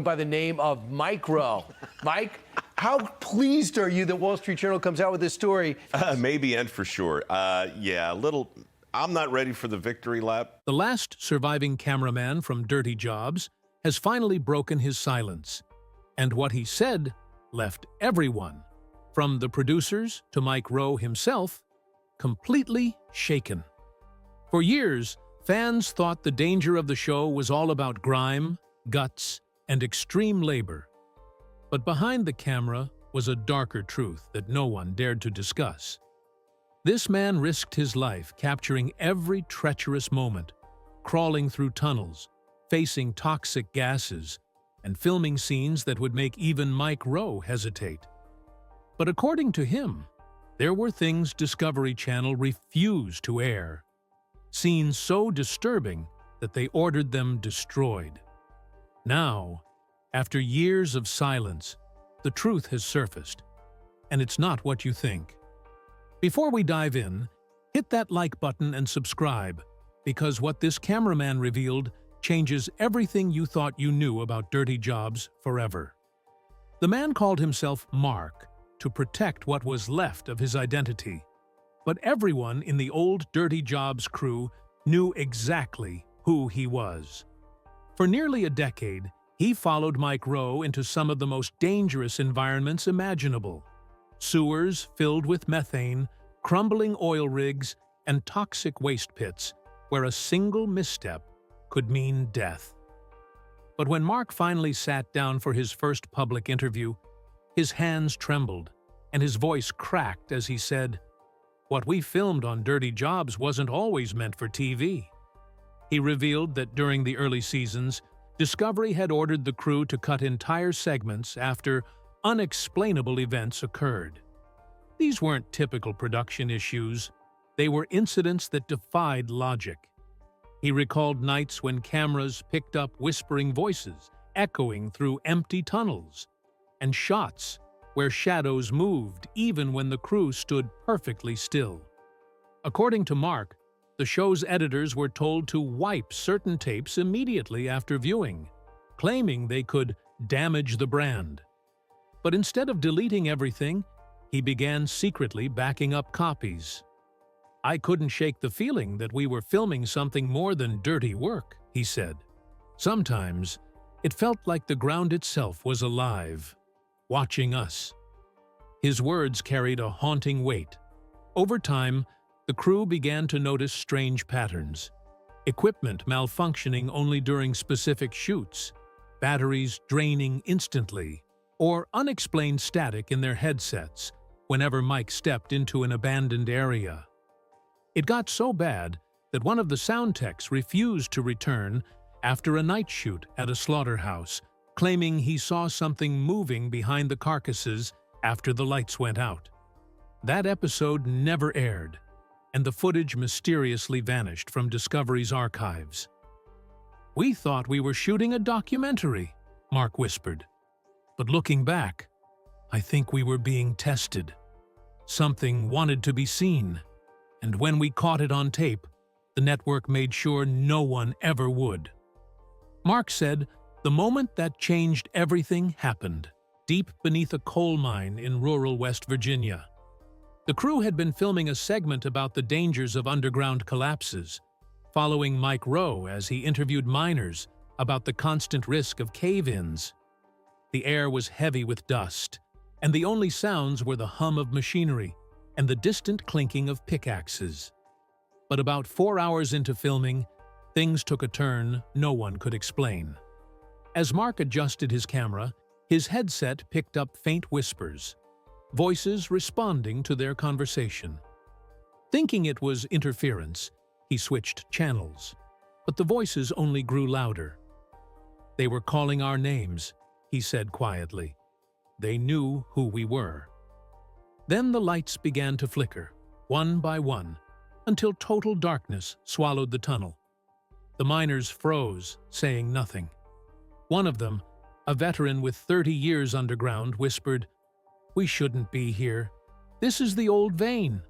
by the name of Mike Rowe. Mike, how pleased are you that Wall Street Journal comes out with this story? Maybe and for sure. Yeah, a little. I'm not ready for the victory lap. The last surviving cameraman from Dirty Jobs has finally broken his silence. And what he said left everyone, from the producers to Mike Rowe himself, completely shaken. For years, fans thought the danger of the show was all about grime, guts, and extreme labor. But behind the camera was a darker truth that no one dared to discuss. This man risked his life capturing every treacherous moment, crawling through tunnels, facing toxic gases, and filming scenes that would make even Mike Rowe hesitate. But according to him, there were things Discovery Channel refused to air, scenes so disturbing that they ordered them destroyed. Now, after years of silence, the truth has surfaced, and it's not what you think. Before we dive in, hit that like button and subscribe, because what this cameraman revealed changes everything you thought you knew about Dirty Jobs forever. The man called himself Mark to protect what was left of his identity, but everyone in the old Dirty Jobs crew knew exactly who he was. For nearly a decade, he followed Mike Rowe into some of the most dangerous environments imaginable. Sewers filled with methane, crumbling oil rigs, and toxic waste pits where a single misstep could mean death. But when Mark finally sat down for his first public interview, his hands trembled and his voice cracked as he said, "What we filmed on Dirty Jobs wasn't always meant for TV." He revealed that during the early seasons, Discovery had ordered the crew to cut entire segments after unexplainable events occurred. These weren't typical production issues. They were incidents that defied logic. He recalled nights when cameras picked up whispering voices echoing through empty tunnels, and shots where shadows moved even when the crew stood perfectly still. According to Mark, the show's editors were told to wipe certain tapes immediately after viewing, claiming they could damage the brand. But instead of deleting everything, he began secretly backing up copies. "I couldn't shake the feeling that we were filming something more than dirty work," he said. "Sometimes, it felt like the ground itself was alive, watching us." His words carried a haunting weight. Over time, the crew began to notice strange patterns. Equipment malfunctioning only during specific shoots, batteries draining instantly, or unexplained static in their headsets whenever Mike stepped into an abandoned area. It got so bad that one of the sound techs refused to return after a night shoot at a slaughterhouse, claiming he saw something moving behind the carcasses after the lights went out. That episode never aired, and the footage mysteriously vanished from Discovery's archives. "We thought we were shooting a documentary," Mark whispered. "But looking back, I think we were being tested. Something wanted to be seen, and when we caught it on tape, the network made sure no one ever would." Mark said the moment that changed everything happened, deep beneath a coal mine in rural West Virginia. The crew had been filming a segment about the dangers of underground collapses, following Mike Rowe as he interviewed miners about the constant risk of cave-ins. The air was heavy with dust, and the only sounds were the hum of machinery and the distant clinking of pickaxes. But about 4 hours into filming, things took a turn no one could explain. As Mark adjusted his camera, his headset picked up faint whispers, voices responding to their conversation. Thinking it was interference, he switched channels, but the voices only grew louder. "They were calling our names," he said quietly. "They knew who we were." Then the lights began to flicker, one by one, until total darkness swallowed the tunnel. The miners froze, saying nothing. One of them, a veteran with 30 years underground, whispered, "We shouldn't be here. This is the old vein."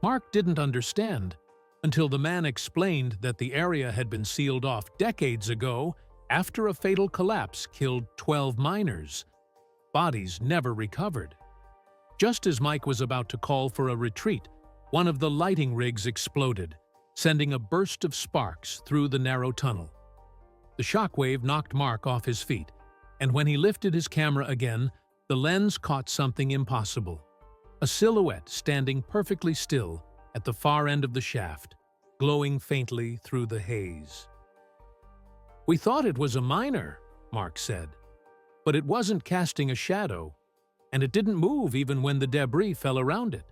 Mark didn't understand until the man explained that the area had been sealed off decades ago after a fatal collapse killed 12 miners. Bodies never recovered. Just as Mike was about to call for a retreat, one of the lighting rigs exploded, sending a burst of sparks through the narrow tunnel. The shockwave knocked Mark off his feet, and when he lifted his camera again, the lens caught something impossible. A silhouette standing perfectly still at the far end of the shaft, glowing faintly through the haze. "We thought it was a miner," Mark said, "but it wasn't casting a shadow, and it didn't move even when the debris fell around it."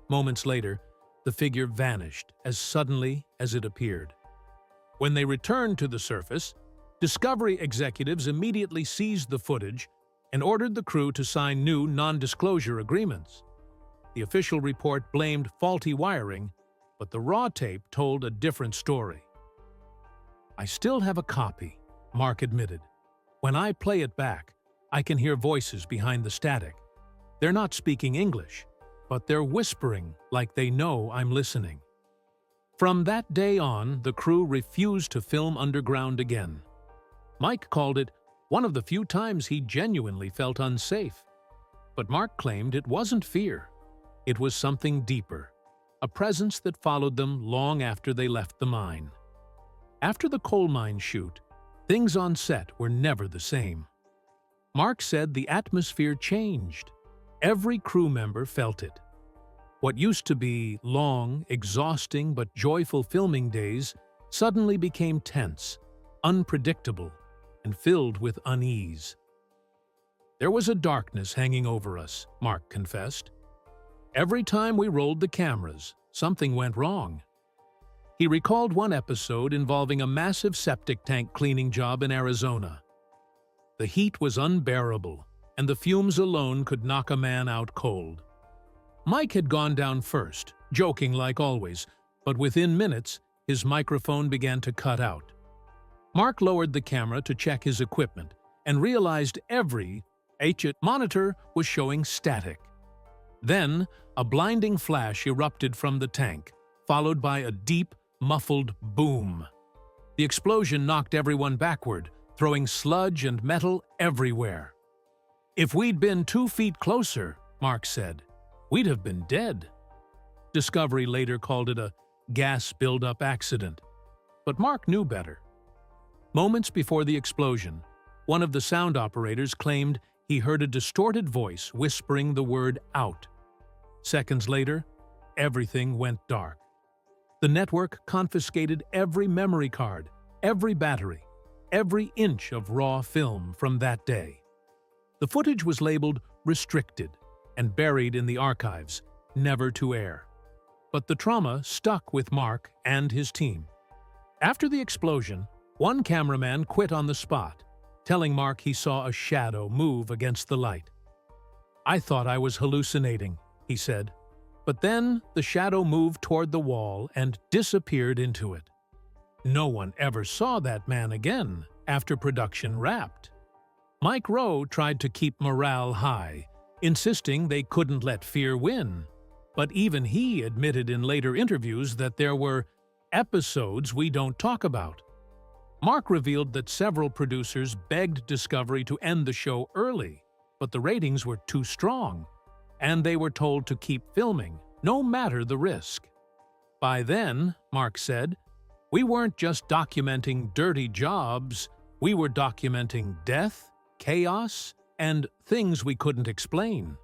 Moments later, the figure vanished as suddenly as it appeared. When they returned to the surface, Discovery executives immediately seized the footage and ordered the crew to sign new non-disclosure agreements. The official report blamed faulty wiring, but the raw tape told a different story. "I still have a copy," Mark admitted. "When I play it back, I can hear voices behind the static. They're not speaking English, but they're whispering like they know I'm listening." From that day on, the crew refused to film underground again. Mike called it one of the few times he genuinely felt unsafe. But Mark claimed it wasn't fear. It was something deeper, a presence that followed them long after they left the mine. After the coal mine shoot, things on set were never the same. Mark said the atmosphere changed. Every crew member felt it. What used to be long, exhausting but joyful filming days suddenly became tense, unpredictable, and filled with unease. "There was a darkness hanging over us," Mark confessed. "Every time we rolled the cameras, something went wrong." He recalled one episode involving a massive septic tank cleaning job in Arizona. The heat was unbearable, and the fumes alone could knock a man out cold. Mike had gone down first, joking like always, but within minutes, his microphone began to cut out. Mark lowered the camera to check his equipment and realized every HUD monitor was showing static. Then, a blinding flash erupted from the tank, followed by a deep, muffled boom. The explosion knocked everyone backward, throwing sludge and metal everywhere. "If we'd been 2 feet closer," Mark said, "we'd have been dead." Discovery later called it a gas buildup accident, but Mark knew better. Moments before the explosion, one of the sound operators claimed he heard a distorted voice whispering the word "out." Seconds later, everything went dark. The network confiscated every memory card, every battery, every inch of raw film from that day. The footage was labeled restricted and buried in the archives, never to air. But the trauma stuck with Mark and his team. After the explosion, one cameraman quit on the spot, telling Mark he saw a shadow move against the light. "I thought I was hallucinating," he said. But then the shadow moved toward the wall and disappeared into it. No one ever saw that man again after production wrapped. Mike Rowe tried to keep morale high, insisting they couldn't let fear win. But even he admitted in later interviews that there were episodes we don't talk about. Mark revealed that several producers begged Discovery to end the show early, but the ratings were too strong, and they were told to keep filming, no matter the risk. By then, Mark said, we weren't just documenting dirty jobs, we were documenting death, chaos, and things we couldn't explain.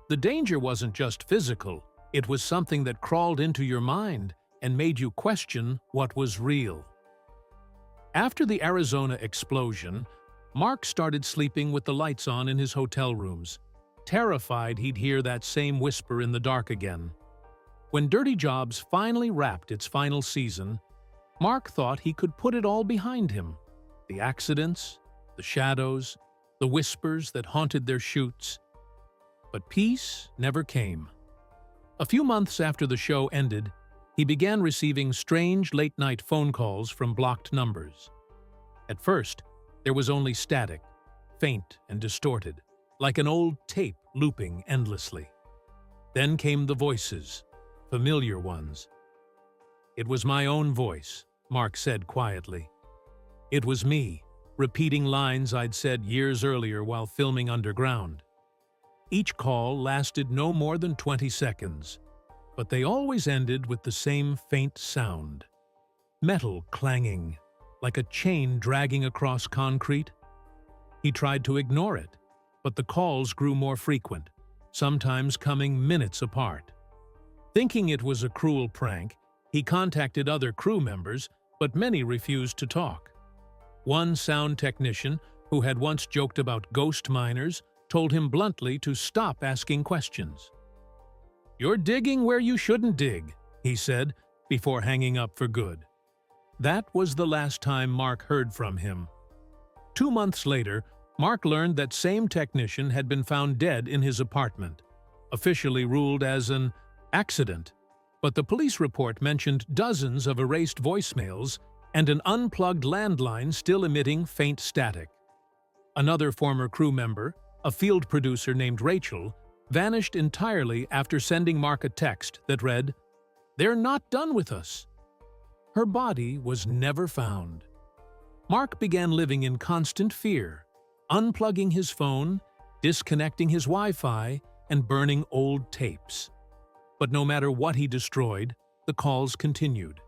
The danger wasn't just physical, it was something that crawled into your mind and made you question what was real. After the Arizona explosion, Mark started sleeping with the lights on in his hotel rooms, terrified he'd hear that same whisper in the dark again. When Dirty Jobs finally wrapped its final season, Mark thought he could put it all behind him. The accidents, the shadows, the whispers that haunted their shoots. But peace never came. A few months after the show ended, he began receiving strange late-night phone calls from blocked numbers. At first, there was only static, faint and distorted, like an old tape looping endlessly. Then came the voices, familiar ones. "It was my own voice," Mark said quietly. It was me, repeating lines I'd said years earlier while filming underground. Each call lasted no more than 20 seconds, but they always ended with the same faint sound. Metal clanging, like a chain dragging across concrete. He tried to ignore it, but the calls grew more frequent, sometimes coming minutes apart. Thinking it was a cruel prank, he contacted other crew members, but many refused to talk. One sound technician, who had once joked about ghost miners, told him bluntly to stop asking questions. "You're digging where you shouldn't dig," he said, before hanging up for good. That was the last time Mark heard from him. 2 months later, Mark learned that same technician had been found dead in his apartment, officially ruled as an accident, but the police report mentioned dozens of erased voicemails and an unplugged landline still emitting faint static. Another former crew member, a field producer named Rachel, vanished entirely after sending Mark a text that read, "They're not done with us." Her body was never found. Mark began living in constant fear, unplugging his phone, disconnecting his Wi-Fi, and burning old tapes. But no matter what he destroyed, the calls continued.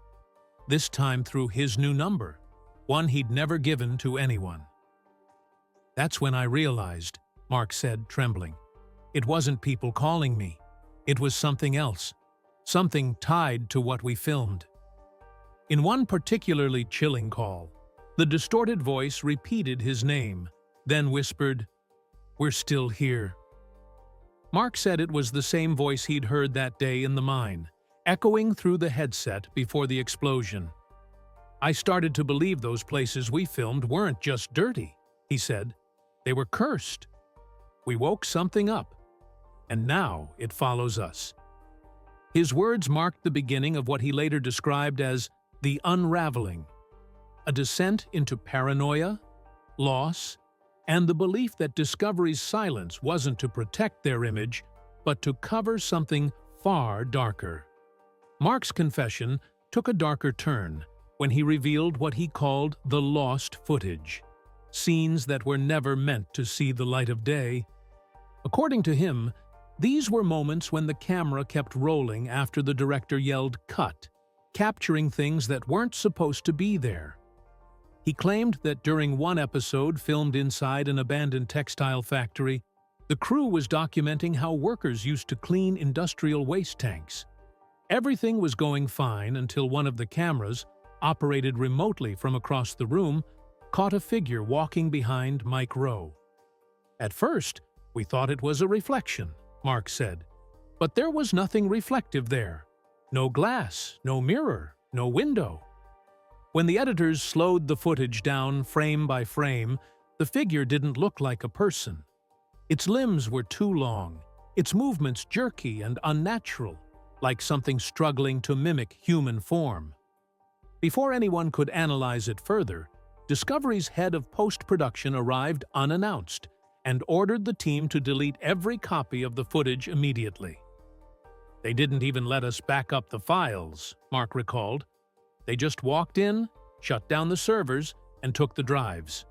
This time through his new number, one he'd never given to anyone. "That's when I realized," Mark said, trembling. "It wasn't people calling me. It was something else, something tied to what we filmed." In one particularly chilling call, the distorted voice repeated his name, then whispered, "We're still here." Mark said it was the same voice he'd heard that day in the mine, echoing through the headset before the explosion. "I started to believe those places we filmed weren't just dirty," he said. "They were cursed. We woke something up, and now it follows us." His words marked the beginning of what he later described as the unraveling, a descent into paranoia, loss, and the belief that Discovery's silence wasn't to protect their image, but to cover something far darker. Mark's confession took a darker turn when he revealed what he called the lost footage, scenes that were never meant to see the light of day. According to him, these were moments when the camera kept rolling after the director yelled "cut," capturing things that weren't supposed to be there. He claimed that during one episode filmed inside an abandoned textile factory, the crew was documenting how workers used to clean industrial waste tanks. Everything was going fine until one of the cameras, operated remotely from across the room, caught a figure walking behind Mike Rowe. "At first, we thought it was a reflection," Mark said. "But there was nothing reflective there. No glass, no mirror, no window." When the editors slowed the footage down frame by frame, the figure didn't look like a person. Its limbs were too long, its movements jerky and unnatural, like something struggling to mimic human form. Before anyone could analyze it further, Discovery's head of post-production arrived unannounced and ordered the team to delete every copy of the footage immediately. "They didn't even let us back up the files," Mark recalled. "They just walked in, shut down the servers, and took the drives."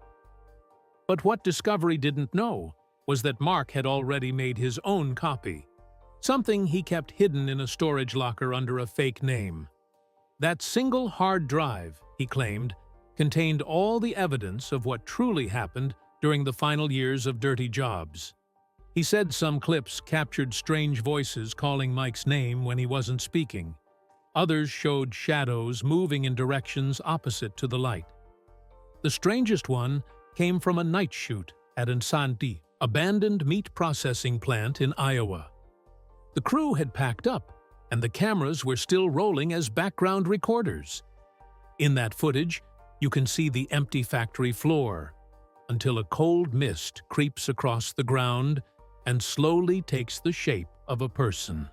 But what Discovery didn't know was that Mark had already made his own copy, something he kept hidden in a storage locker under a fake name. That single hard drive, he claimed, contained all the evidence of what truly happened during the final years of Dirty Jobs. He said some clips captured strange voices calling Mike's name when he wasn't speaking. Others showed shadows moving in directions opposite to the light. The strangest one came from a night shoot at an abandoned meat processing plant in Iowa. The crew had packed up, and the cameras were still rolling as background recorders. In that footage, you can see the empty factory floor, until a cold mist creeps across the ground and slowly takes the shape of a person.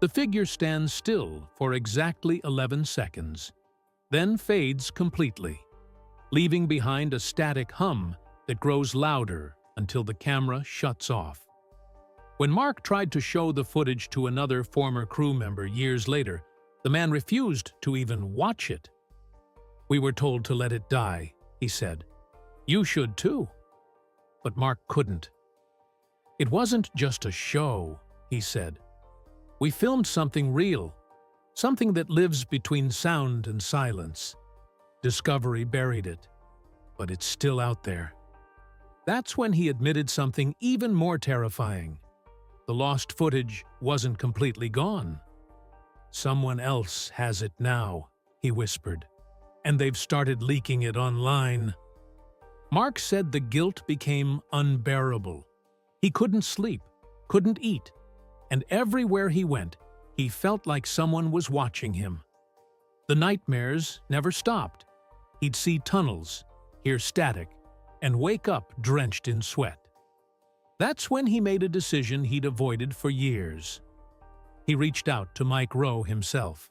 The figure stands still for exactly 11 seconds, then fades completely, leaving behind a static hum that grows louder until the camera shuts off. When Mark tried to show the footage to another former crew member years later, the man refused to even watch it. "We were told to let it die," he said. "You should too." But Mark couldn't. "It wasn't just a show," he said. "We filmed something real, something that lives between sound and silence. Discovery buried it, but it's still out there." That's when he admitted something even more terrifying. The lost footage wasn't completely gone. "Someone else has it now," he whispered, "and they've started leaking it online." Mark said the guilt became unbearable. He couldn't sleep, couldn't eat, and everywhere he went, he felt like someone was watching him. The nightmares never stopped. He'd see tunnels, hear static, and wake up drenched in sweat. That's when he made a decision he'd avoided for years. He reached out to Mike Rowe himself.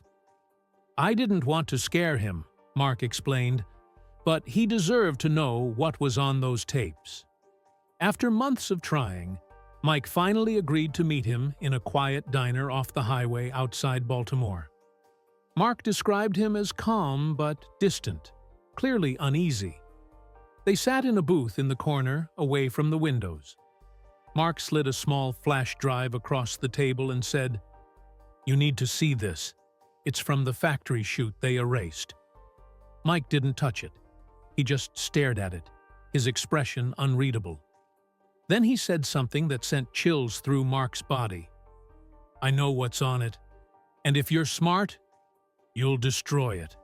"I didn't want to scare him," Mark explained, "but he deserved to know what was on those tapes." After months of trying, Mike finally agreed to meet him in a quiet diner off the highway outside Baltimore. Mark described him as calm but distant, clearly uneasy. They sat in a booth in the corner, away from the windows. Mark slid a small flash drive across the table and said, "You need to see this. It's from the factory shoot they erased." Mike didn't touch it. He just stared at it, his expression unreadable. Then he said something that sent chills through Mark's body. "I know what's on it, and if you're smart, you'll destroy it."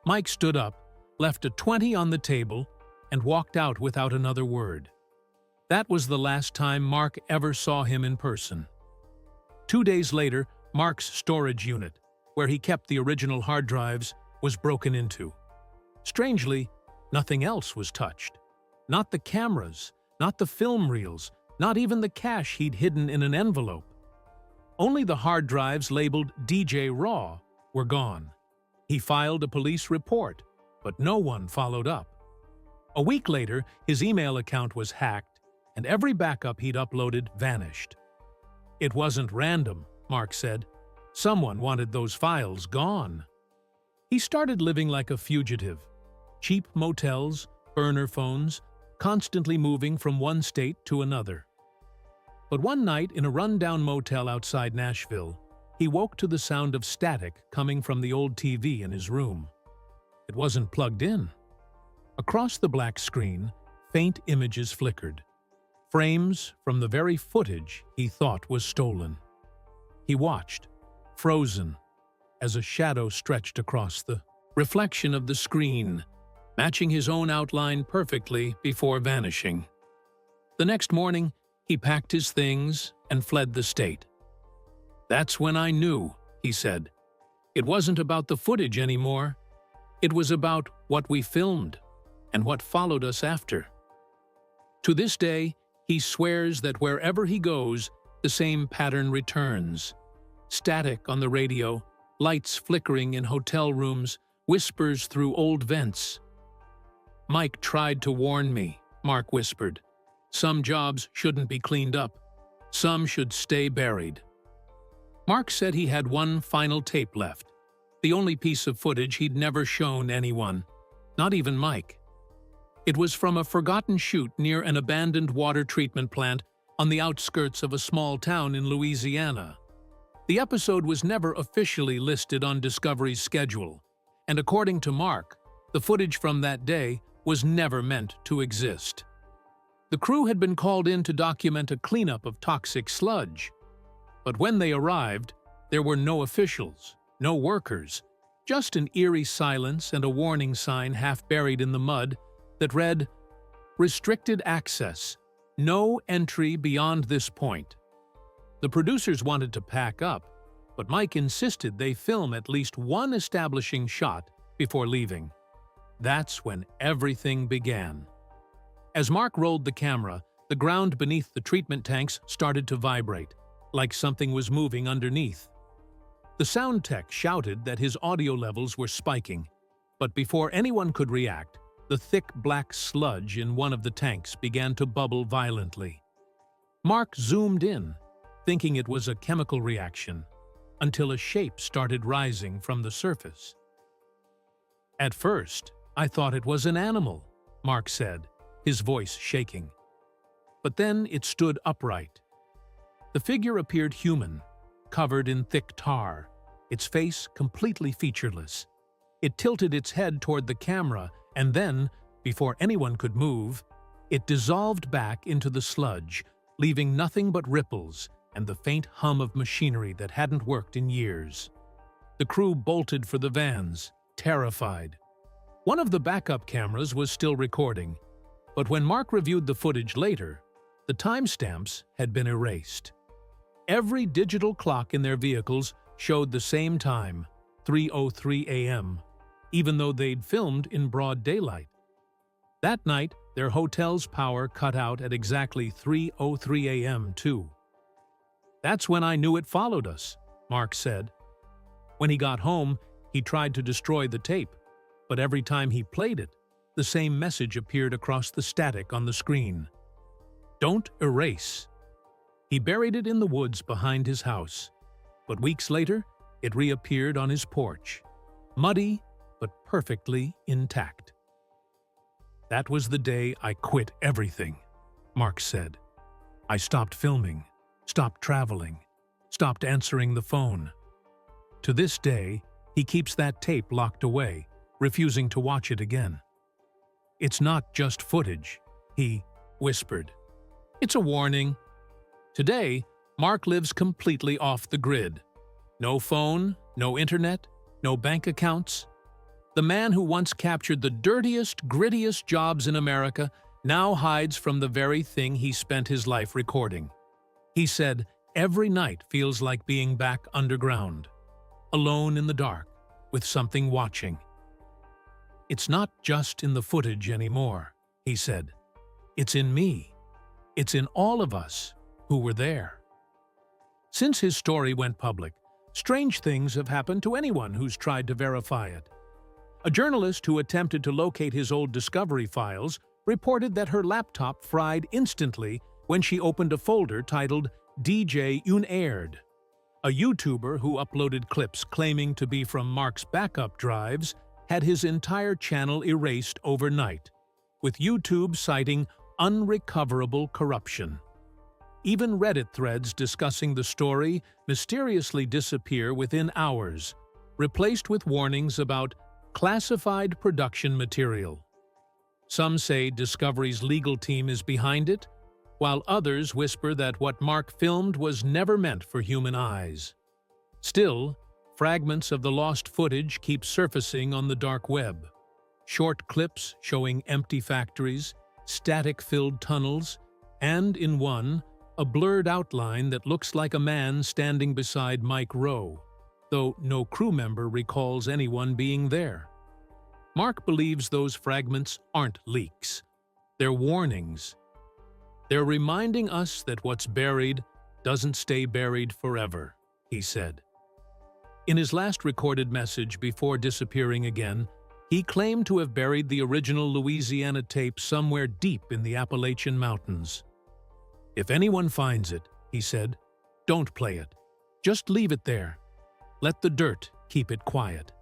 Mike stood up, left a 20 on the table, and walked out without another word. That was the last time Mark ever saw him in person. 2 days later, Mark's storage unit, where he kept the original hard drives, was broken into. Strangely, nothing else was touched. Not the cameras, not the film reels, not even the cash he'd hidden in an envelope. Only the hard drives labeled DJ Raw were gone. He filed a police report, but no one followed up. A week later, his email account was hacked, and every backup he'd uploaded vanished. "It wasn't random," Mark said. "Someone wanted those files gone." He started living like a fugitive. Cheap motels, burner phones, constantly moving from one state to another. But one night in a run-down motel outside Nashville, he woke to the sound of static coming from the old TV in his room. It wasn't plugged in. Across the black screen, faint images flickered. Frames from the very footage he thought was stolen. He watched, frozen, as a shadow stretched across the reflection of the screen, matching his own outline perfectly before vanishing. The next morning, he packed his things and fled the state. "That's when I knew," he said. "It wasn't about the footage anymore. It was about what we filmed and what followed us after." To this day, he swears that wherever he goes, the same pattern returns. Static on the radio, lights flickering in hotel rooms, whispers through old vents. "Mike tried to warn me," Mark whispered. "Some jobs shouldn't be cleaned up. Some should stay buried." Mark said he had one final tape left, the only piece of footage he'd never shown anyone, not even Mike. It was from a forgotten shoot near an abandoned water treatment plant on the outskirts of a small town in Louisiana. The episode was never officially listed on Discovery's schedule, and according to Mark, the footage from that day was never meant to exist. The crew had been called in to document a cleanup of toxic sludge. But when they arrived, there were no officials, no workers, just an eerie silence and a warning sign half buried in the mud that read, "Restricted access. No entry beyond this point." The producers wanted to pack up, but Mike insisted they film at least one establishing shot before leaving. That's when everything began. As Mark rolled the camera, the ground beneath the treatment tanks started to vibrate, like something was moving underneath. The sound tech shouted that his audio levels were spiking, but before anyone could react, the thick black sludge in one of the tanks began to bubble violently. Mark zoomed in, thinking it was a chemical reaction, until a shape started rising from the surface. At first, I thought it was an animal," Mark said, his voice shaking. But then it stood upright. The figure appeared human, covered in thick tar, its face completely featureless. It tilted its head toward the camera, and then, before anyone could move, it dissolved back into the sludge, leaving nothing but ripples and the faint hum of machinery that hadn't worked in years. The crew bolted for the vans, terrified. One of the backup cameras was still recording, but when Mark reviewed the footage later, the timestamps had been erased. Every digital clock in their vehicles showed the same time, 3:03 a.m., even though they'd filmed in broad daylight. That night, their hotel's power cut out at exactly 3:03 a.m. too. "That's when I knew it followed us," Mark said. When he got home, he tried to destroy the tape, but every time he played it, the same message appeared across the static on the screen. "Don't erase." He buried it in the woods behind his house, but weeks later, it reappeared on his porch, muddy but perfectly intact. "That was the day I quit everything," Mark said. "I stopped filming, stopped traveling, stopped answering the phone." To this day, he keeps that tape locked away, refusing to watch it again. "It's not just footage," he whispered. "It's a warning." Today, Mark lives completely off the grid. No phone, no internet, no bank accounts. The man who once captured the dirtiest, grittiest jobs in America now hides from the very thing he spent his life recording. He said, "Every night feels like being back underground, alone in the dark, with something watching." "It's not just in the footage anymore," he said. "It's in me. It's in all of us who were there." Since his story went public, strange things have happened to anyone who's tried to verify it. A journalist who attempted to locate his old Discovery files reported that her laptop fried instantly when she opened a folder titled DJ Unaired. A YouTuber who uploaded clips claiming to be from Mark's backup drives had his entire channel erased overnight, with YouTube citing unrecoverable corruption. Even Reddit threads discussing the story mysteriously disappear within hours, replaced with warnings about classified production material. Some say Discovery's legal team is behind it, while others whisper that what Mark filmed was never meant for human eyes. Still, fragments of the lost footage keep surfacing on the dark web. Short clips showing empty factories, static-filled tunnels, and in one, a blurred outline that looks like a man standing beside Mike Rowe, though no crew member recalls anyone being there. Mark believes those fragments aren't leaks. They're warnings. They're reminding us that what's buried doesn't stay buried forever, he said. In his last recorded message before disappearing again, he claimed to have buried the original Louisiana tape somewhere deep in the Appalachian Mountains. "If anyone finds it," he said, "don't play it. Just leave it there. Let the dirt keep it quiet."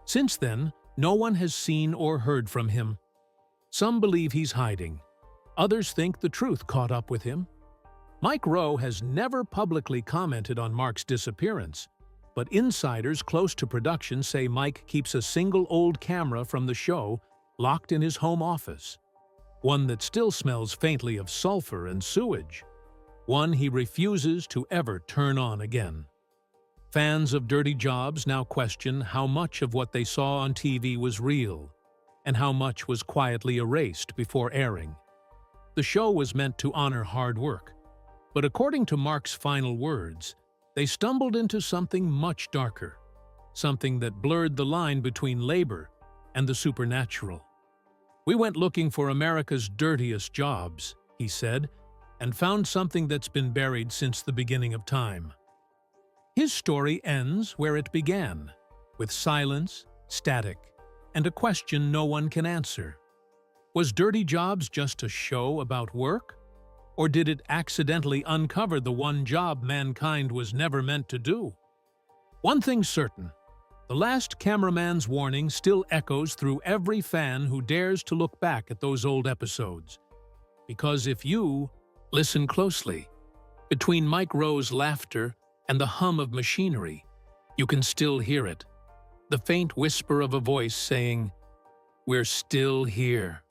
Since then, no one has seen or heard from him. Some believe he's hiding. Others think the truth caught up with him. Mike Rowe has never publicly commented on Mark's disappearance, but insiders close to production say Mike keeps a single old camera from the show locked in his home office. One that still smells faintly of sulfur and sewage. One he refuses to ever turn on again. Fans of Dirty Jobs now question how much of what they saw on TV was real, and how much was quietly erased before airing. The show was meant to honor hard work, but according to Mark's final words, they stumbled into something much darker, something that blurred the line between labor and the supernatural. "We went looking for America's dirtiest jobs," he said, "and found something that's been buried since the beginning of time." His story ends where it began, with silence, static, and a question no one can answer. Was Dirty Jobs just a show about work? Or did it accidentally uncover the one job mankind was never meant to do? One thing's certain, The last cameraman's warning still echoes through every fan who dares to look back at those old episodes. Because if you listen closely, between Mike Rowe's laughter and the hum of machinery, you can still hear it. The faint whisper of a voice saying, "We're still here."